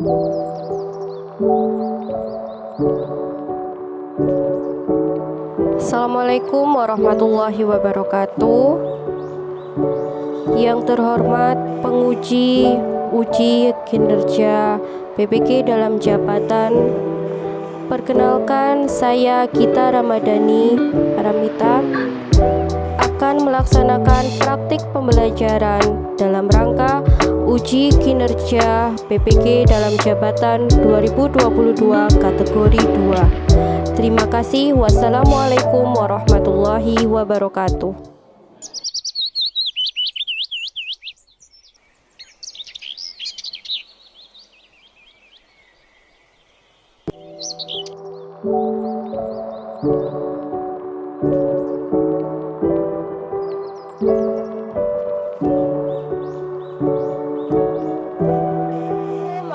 Assalamualaikum warahmatullahi wabarakatuh. Yang terhormat penguji uji kinerja PPK dalam jabatan, perkenalkan saya Gita Ramadhani Aramita akan melaksanakan praktik pembelajaran dalam rangka uji kinerja PPK dalam jabatan 2022 kategori 2. Terima kasih. Wassalamualaikum warahmatullahi wabarakatuh.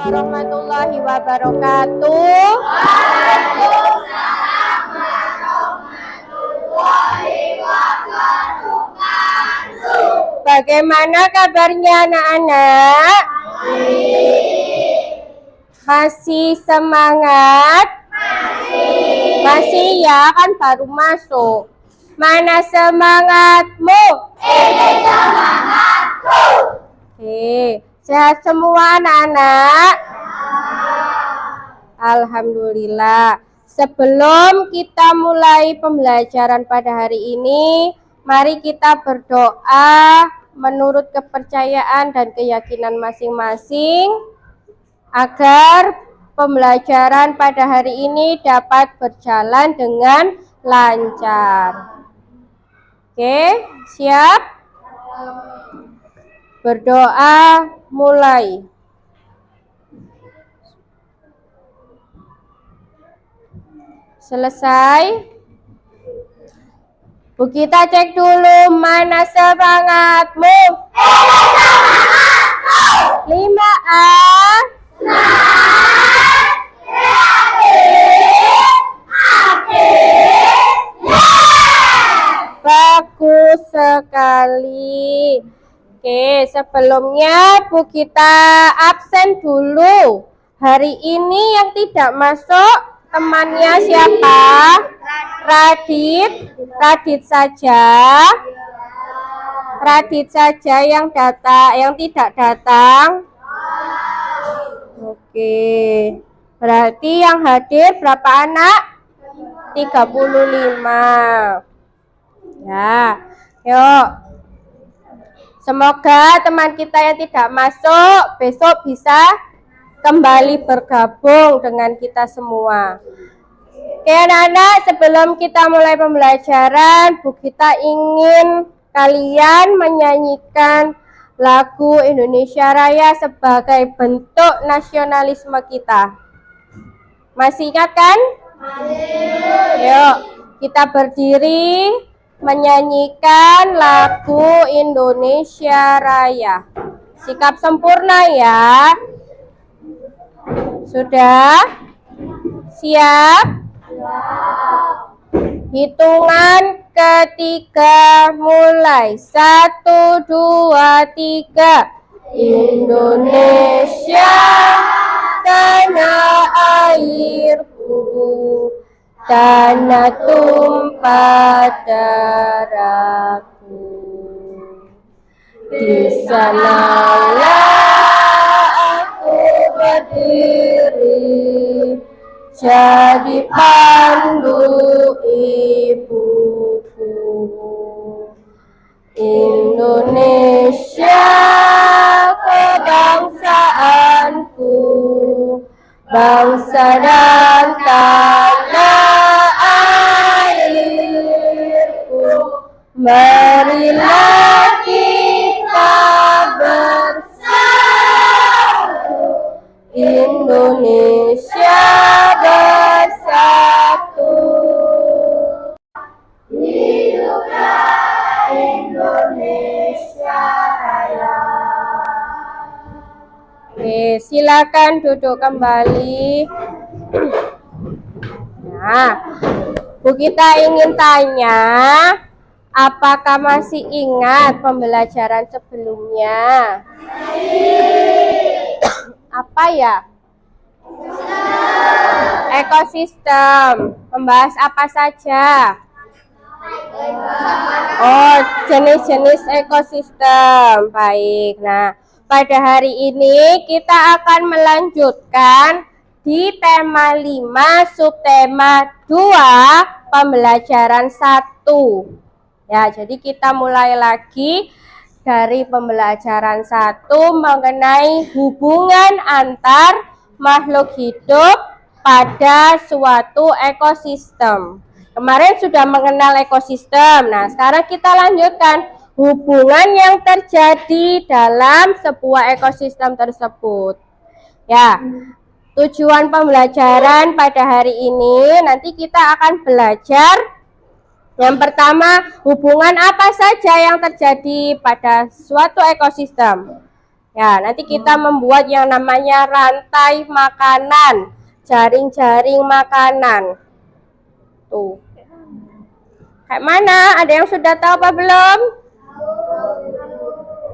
Warahmatullahi wabarakatuh. Bagaimana kabarnya anak-anak? Masih semangat? Masih ya, kan baru masuk. Mana semangatmu? Ini semangatku. Oke, sehat semua anak-anak? Alhamdulillah. Sebelum kita mulai pembelajaran pada hari ini, mari kita berdoa menurut kepercayaan dan keyakinan masing-masing agar pembelajaran pada hari ini dapat berjalan dengan lancar. Oke, siap? Berdoa mulai. Selesai? Bu, kita cek dulu mana semangatmu. Ini semangatku. 5A. Semangat, kreatif, aktif, bagus sekali. Oke, sebelumnya Bu kita absen dulu. Hari ini yang tidak masuk temannya siapa? Radit saja. Radit saja yang tidak datang. Oke. Berarti yang hadir berapa anak? 35. Ya. Yuk. Semoga teman kita yang tidak masuk besok bisa kembali bergabung dengan kita semua. Oke anak-anak, sebelum kita mulai pembelajaran, Bu kita ingin kalian menyanyikan lagu Indonesia Raya sebagai bentuk nasionalisme kita. Masih ingat kan? Yuk, kita berdiri menyanyikan lagu Indonesia Raya. Sikap sempurna ya. Sudah? Siap? Hitungan ketiga mulai. 1, 2, 3. Indonesia tanah airku, tanah tumpah darahku. Di sanalah aku berdiri, jadi pandu ibuku. Indonesia kebangsaanku, bangsa dan tanah airku. Marilah kita bersatu, Indonesia bersatu. Hiduplah Indonesia Raya. Oke, silakan duduk kembali. Nah, Bu kita ingin tanya, apakah masih ingat pembelajaran sebelumnya? Apa ya? Ekosistem. Membahas apa saja? Oh, jenis-jenis ekosistem. Baik. Nah, pada hari ini kita akan melanjutkan di tema 5, subtema 2, pembelajaran 1. Ya, jadi kita mulai lagi dari pembelajaran 1 mengenai hubungan antar makhluk hidup pada suatu ekosistem. Kemarin sudah mengenal ekosistem. Nah, sekarang kita lanjutkan hubungan yang terjadi dalam sebuah ekosistem tersebut. Ya, tujuan pembelajaran pada hari ini nanti kita akan belajar yang pertama, hubungan apa saja yang terjadi pada suatu ekosistem. Ya, nanti kita membuat yang namanya rantai makanan, jaring-jaring makanan. Tuh. Kayak mana? Ada yang sudah tahu apa belum?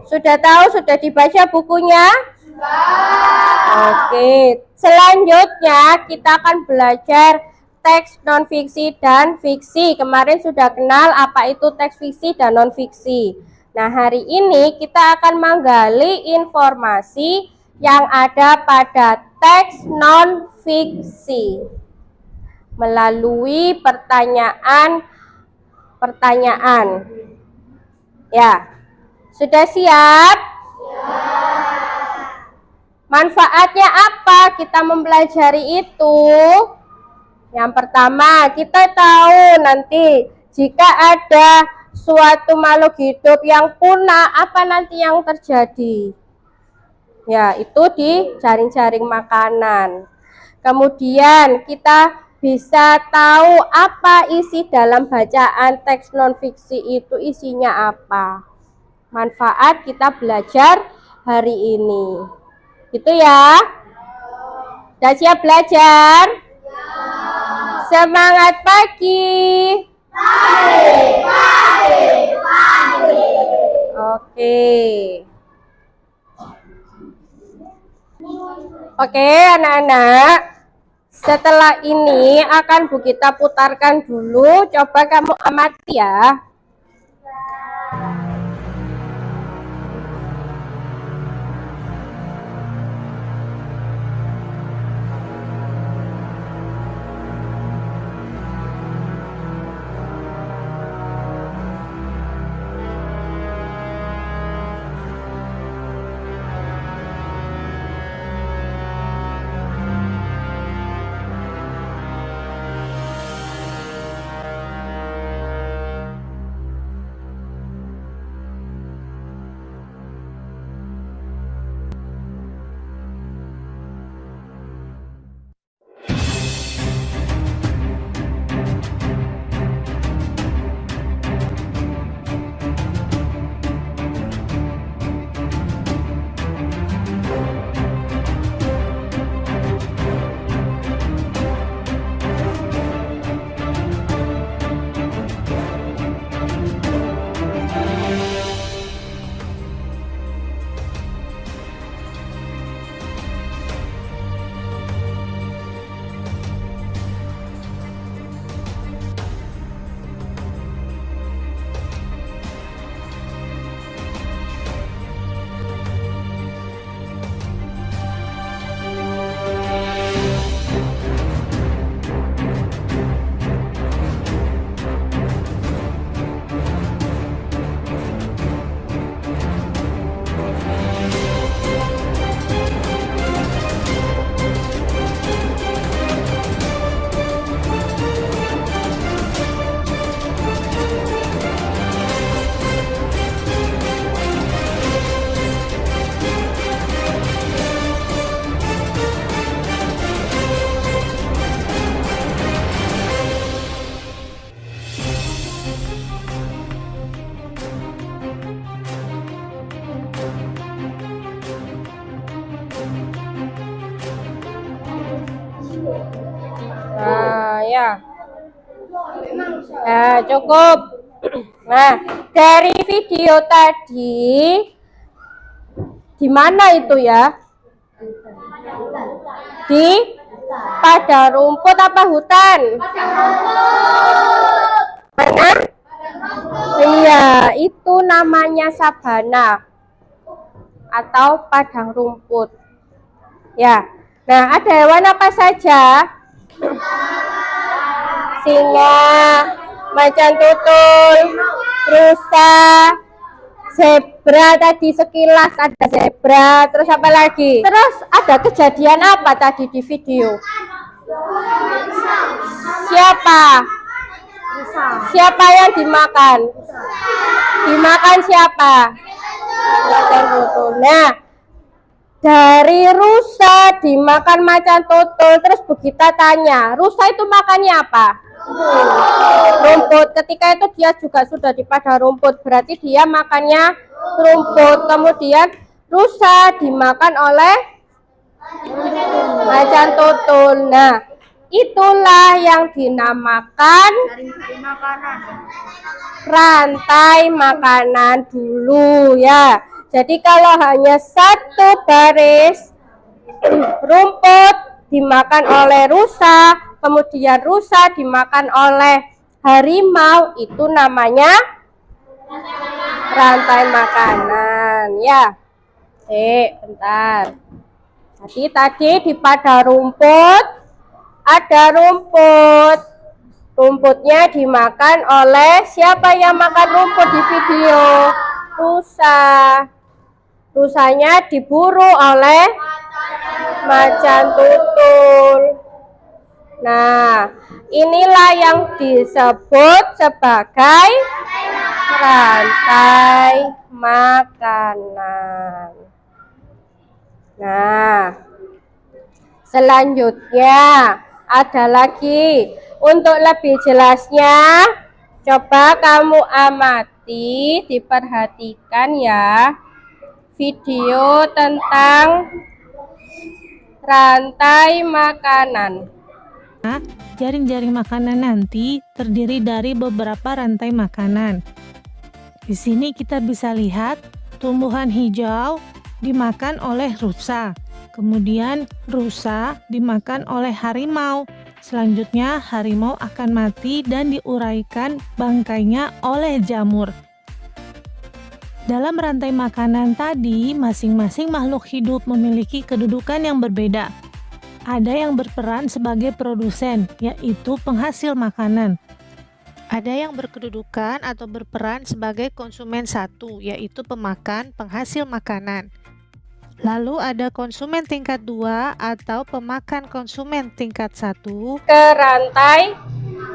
Sudah tahu? Sudah dibaca bukunya? Oke. Selanjutnya kita akan belajar teks non-fiksi dan fiksi. Kemarin sudah kenal apa itu teks fiksi dan non-fiksi. Nah, hari ini kita akan menggali informasi yang ada pada teks non-fiksi melalui pertanyaan. Ya, sudah siap? Manfaatnya apa kita mempelajari itu? Yang pertama, kita tahu nanti jika ada suatu makhluk hidup yang punah, apa nanti yang terjadi? Ya, itu di jaring-jaring makanan. Kemudian kita bisa tahu apa isi dalam bacaan teks non-fiksi itu, isinya apa. Manfaat kita belajar hari ini. Itu ya. Sudah siap belajar? Semangat pagi. Pagi. Oke, anak-anak. Setelah ini akan Bu kita putarkan dulu. Coba kamu amati ya. Ya. Nah, cukup. Nah, dari video tadi di mana itu ya? Di Padang rumput apa hutan? Mana? Iya, itu namanya sabana atau padang rumput. Ya. Nah, ada hewan apa saja? Singa, macan tutul, rusa, zebra tadi sekilas ada zebra, terus apa lagi? Terus ada kejadian apa tadi di video? Siapa? Siapa yang dimakan? Dimakan siapa? Macan tutul. Nah, dari rusa dimakan macan tutul, terus Bugita tanya, rusa itu makannya apa? Rumput. Ketika itu dia juga sudah di padang rumput, berarti dia makannya rumput. Kemudian rusa dimakan oleh macan tutul. Nah, itulah yang dinamakan rantai makanan dulu ya. Jadi kalau hanya satu baris rumput dimakan oleh rusa, kemudian rusa dimakan oleh harimau, itu namanya rantai makanan ya. Bentar. Jadi tadi di padang rumput ada rumput. Rumputnya dimakan oleh siapa yang makan rumput di video? Rusa. Rusanya diburu oleh macan tutul. Nah, inilah yang disebut sebagai rantai makanan. Nah, selanjutnya ada lagi. Untuk lebih jelasnya, coba kamu amati, diperhatikan ya, video tentang rantai makanan. Jaring-jaring makanan nanti terdiri dari beberapa rantai makanan. Di sini kita bisa lihat tumbuhan hijau dimakan oleh rusa. Kemudian rusa dimakan oleh harimau. Selanjutnya harimau akan mati dan diuraikan bangkainya oleh jamur. Dalam rantai makanan tadi, masing-masing makhluk hidup memiliki kedudukan yang berbeda. Ada yang berperan sebagai produsen, yaitu penghasil makanan. Ada yang berkedudukan atau berperan sebagai konsumen satu, yaitu pemakan, penghasil makanan. Lalu ada konsumen tingkat 2 atau pemakan konsumen tingkat 1 ke rantai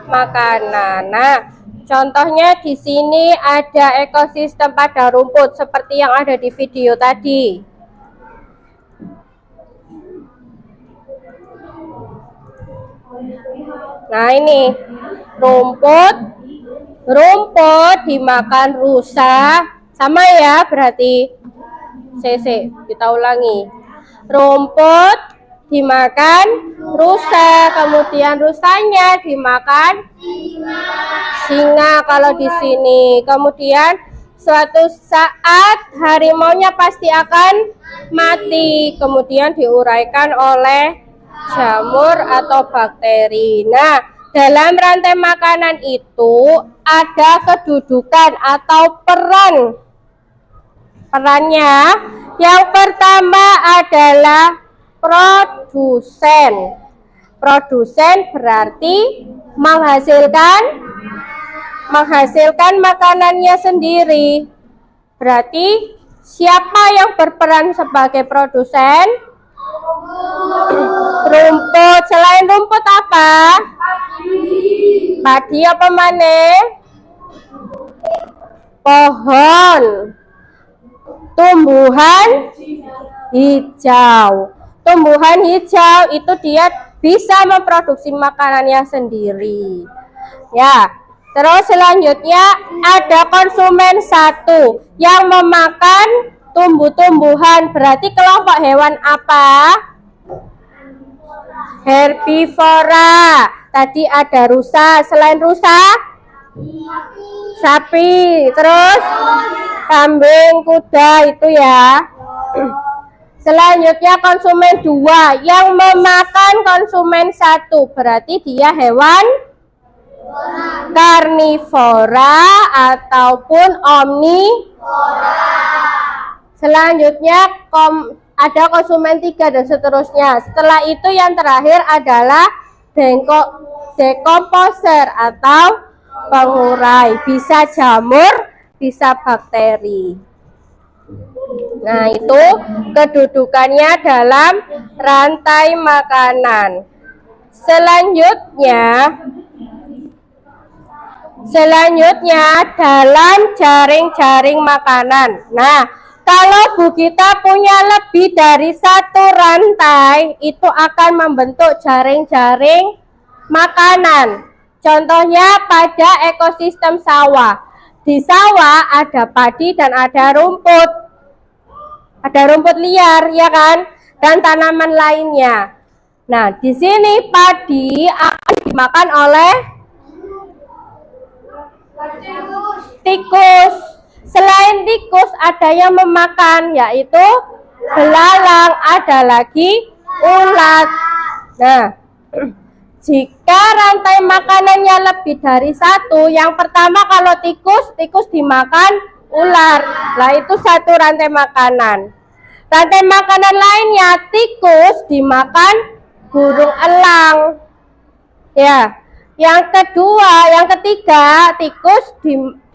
makanan. Nah, contohnya di sini ada ekosistem padang rumput seperti yang ada di video tadi. Nah, ini rumput dimakan rusa, sama ya berarti. Kita ulangi. Rumput dimakan rusa, kemudian rusanya dimakan singa kalau di sini. Kemudian suatu saat harimaunya pasti akan mati, kemudian diuraikan oleh jamur atau bakteri. Nah, dalam rantai makanan itu ada kedudukan atau perannya. Yang pertama adalah produsen. Produsen berarti menghasilkan makanannya sendiri. Berarti siapa yang berperan sebagai produsen? Rumput. Selain rumput apa? Padi apa maneh? Pohon. Tumbuhan hijau. Tumbuhan hijau itu dia bisa memproduksi makanannya sendiri. Ya. Terus selanjutnya ada konsumen satu yang memakan tumbuh-tumbuhan. Berarti kelompok hewan apa? Herbivora. Tadi ada rusa. Selain rusa? Sapi. Terus kambing, kuda itu ya. Selanjutnya konsumen 2 yang memakan konsumen 1, berarti dia hewan karnivora ataupun omnivora. Selanjutnya ada konsumen 3 dan seterusnya. Setelah itu yang terakhir adalah dekomposer atau pengurai, bisa jamur, bisa bakteri. Nah, itu kedudukannya dalam rantai makanan. Selanjutnya dalam jaring-jaring makanan. Nah, kalau Bu Gita punya lebih dari satu rantai, itu akan membentuk jaring-jaring makanan. Contohnya pada ekosistem sawah. Di sawah ada padi dan ada rumput. Ada rumput liar, ya kan? Dan tanaman lainnya. Nah, di sini padi akan dimakan oleh tikus. Selain tikus ada yang memakan, yaitu belalang, ada lagi ulat. Nah, jika rantai makanannya lebih dari satu, yang pertama kalau tikus dimakan ular. Nah, itu satu rantai makanan. Rantai makanan lainnya, tikus dimakan burung elang. Ya. Yang ketiga, tikus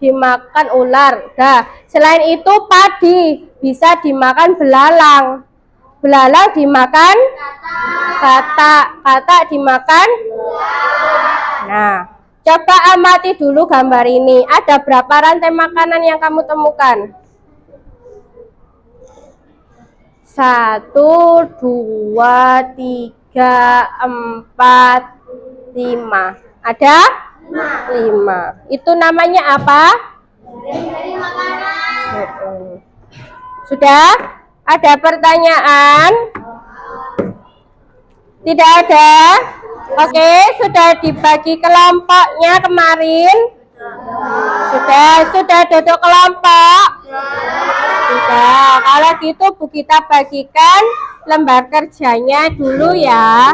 dimakan ular. Nah, selain itu padi bisa dimakan belalang. Belalang dimakan katak dimakan. Nah, coba amati dulu gambar ini. Ada berapa rantai makanan yang kamu temukan? 1, 2, 3, 4, 5. Ada 5. Itu namanya apa? Jaring makanan. Sudah? Ada pertanyaan? Tidak ada? Oke, sudah dibagi kelompoknya kemarin? Sudah duduk kelompok? Sudah. Kalau gitu Bu Gita bagikan lembar kerjanya dulu ya.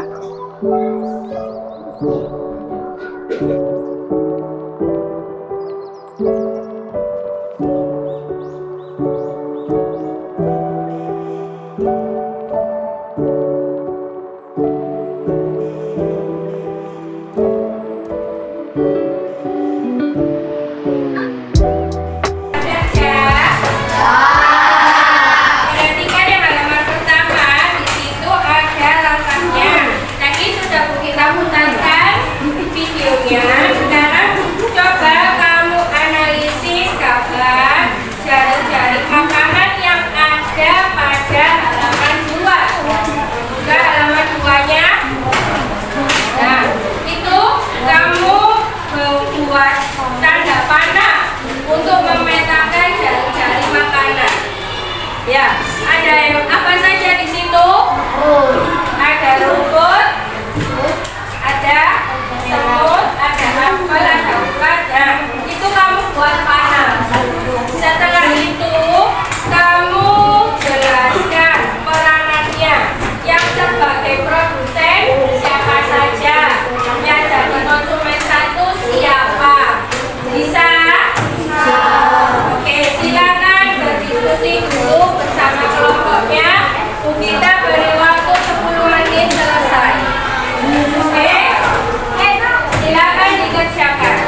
Ya, ada yang apa saja di situ? Ada rumput, ada semut, ada apel, ada ulat. Nah, itu kamu buat panah. Setelah itu kamu jelaskan peranannya. Yang sebagai produsen siapa saja? Yang jadi konsumen 1 siapa? Bisa? Oke, silakan berdiskusi dulu bersama kelompoknya. Bu Gita beri waktu 10 menit selesai. Oke? Silakan dikerjakan.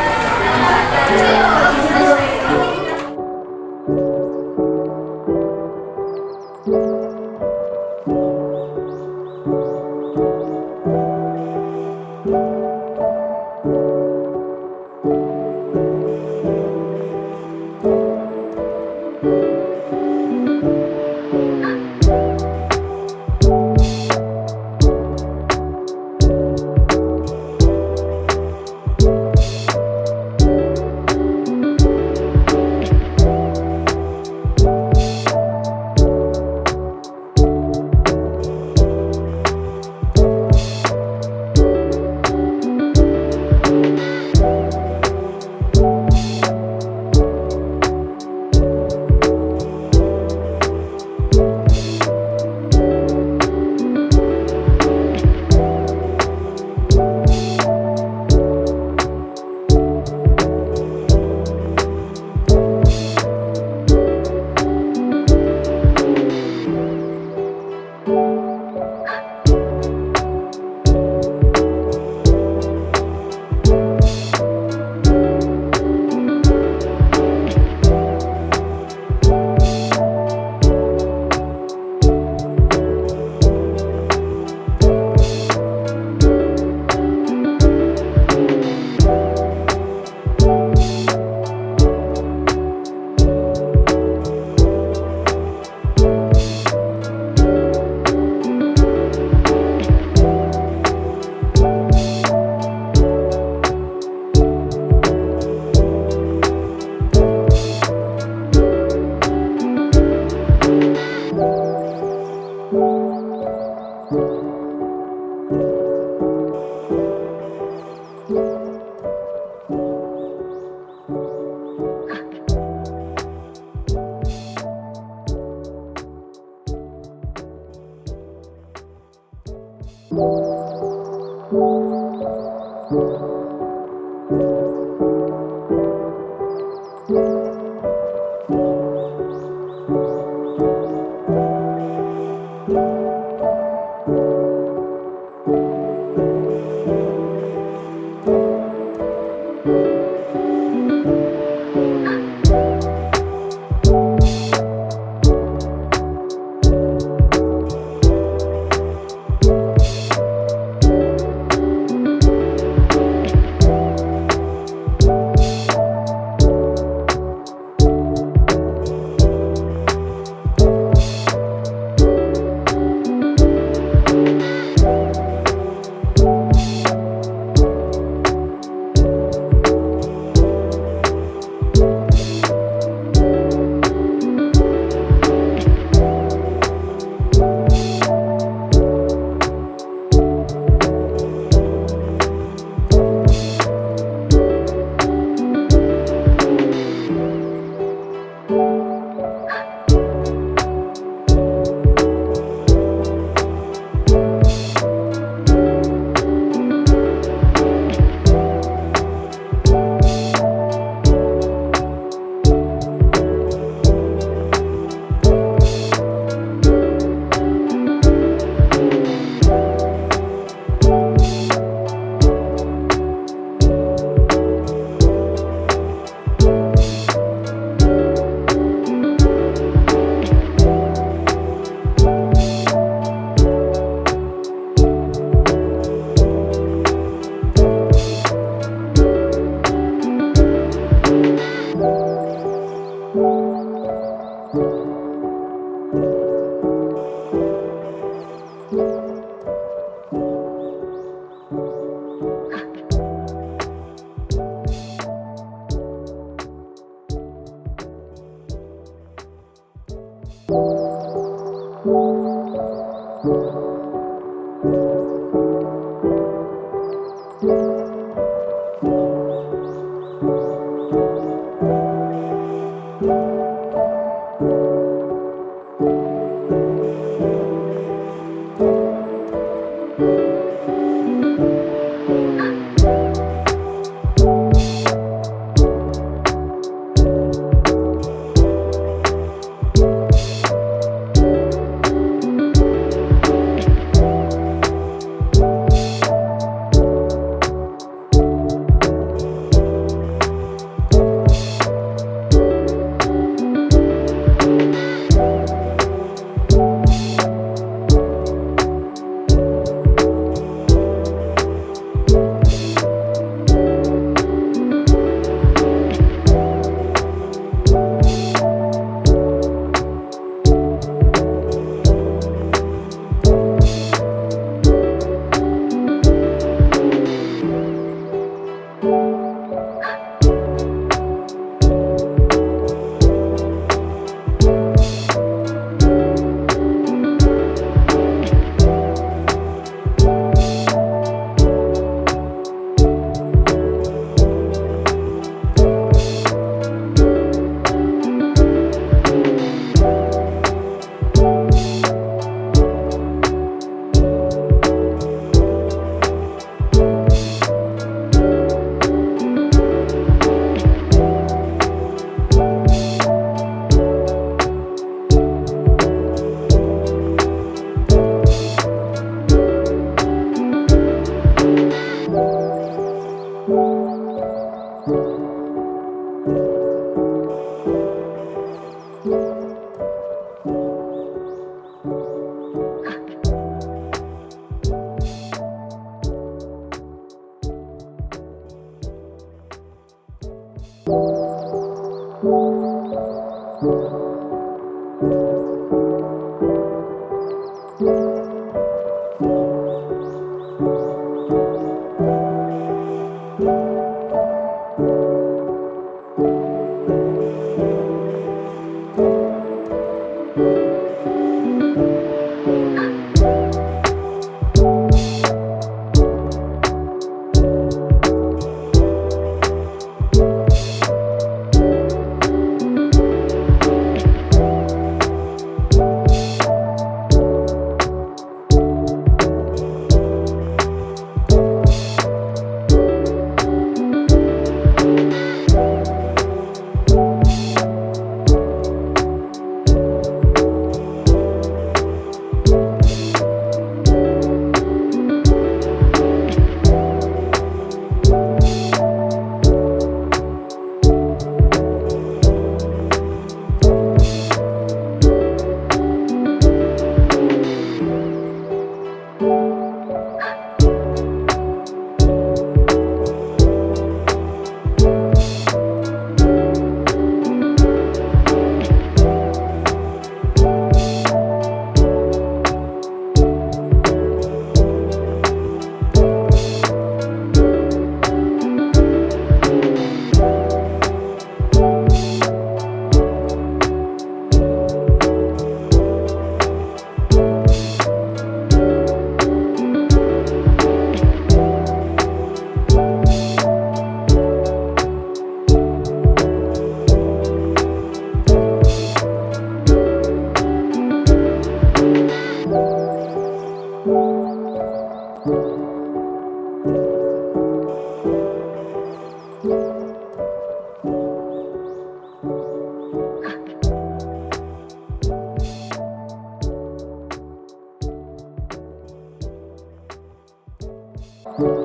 Sudah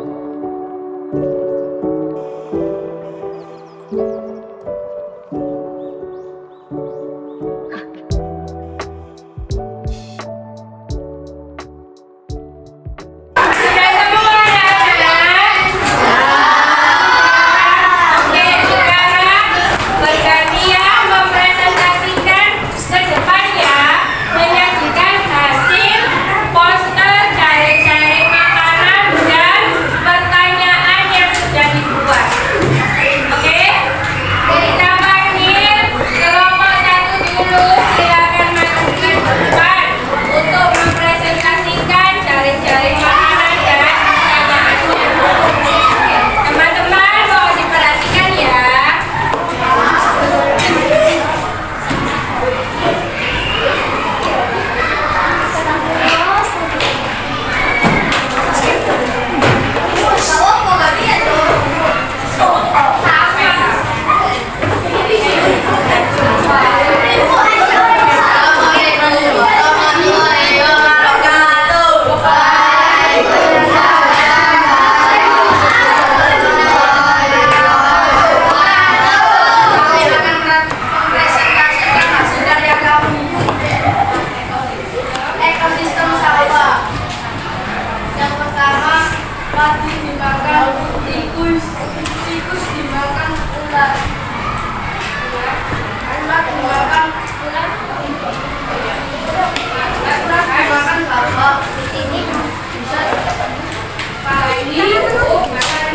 semua ya, anak? Oke, sekarang bergantian mempresentasikan ke depan ya, menyajikan hasil poster cari-cari makanan dan pertanyaan yang sudah dibuat. Oke, kita panggil kelompok satu dulu, silakan maju ke depan untuk mempresentasikan cari-cari makanan dan pertanyaannya. Teman-teman mohon diperhatikan ya. Ekosistem sawah. Yang pertama, padi dimakan tikus, tikus dimakan ular, ular dimakan ular, ular dimakan bawang. Ini bisa padi dimakan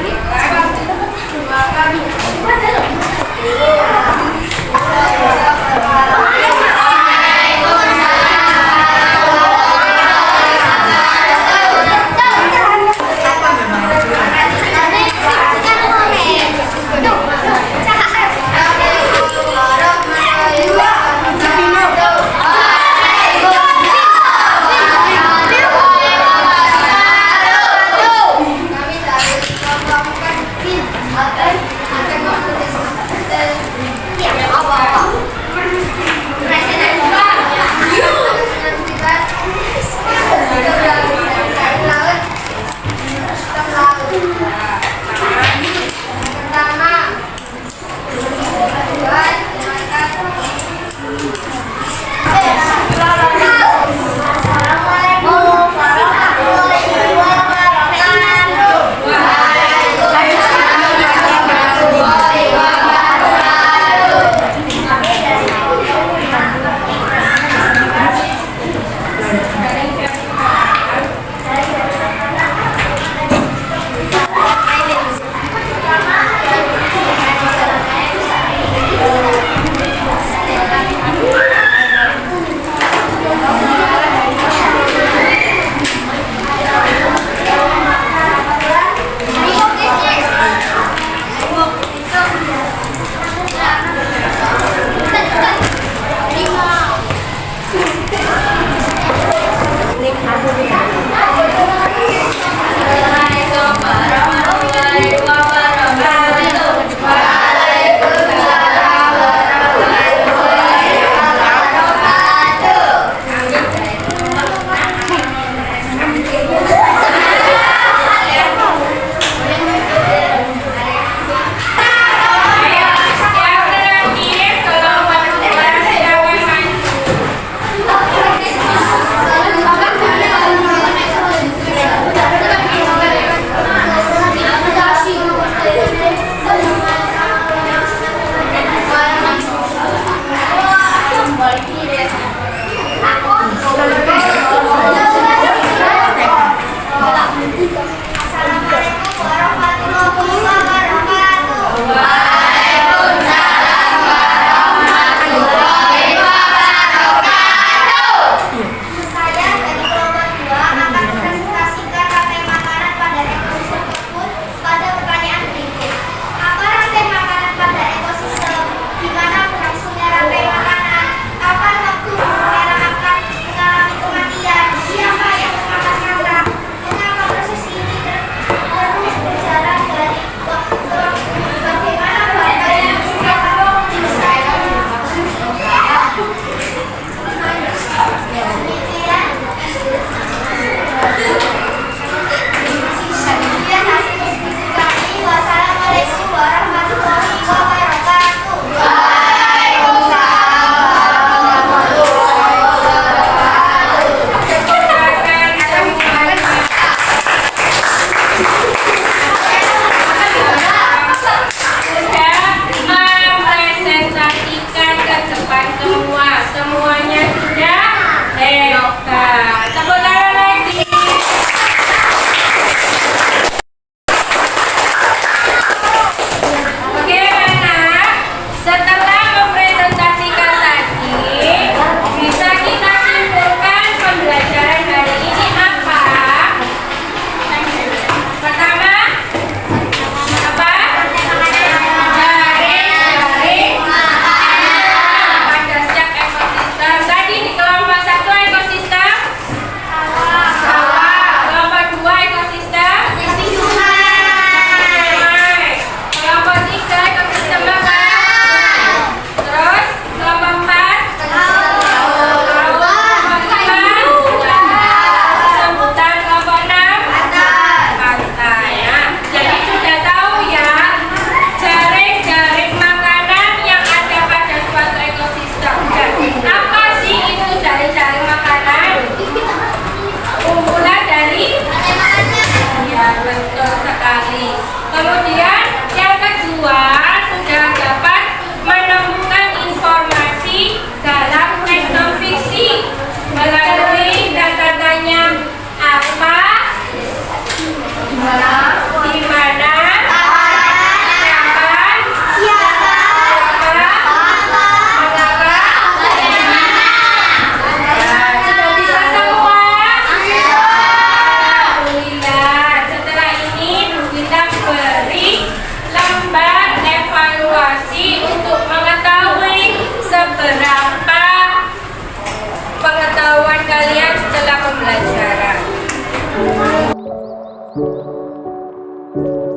Assalamualaikum.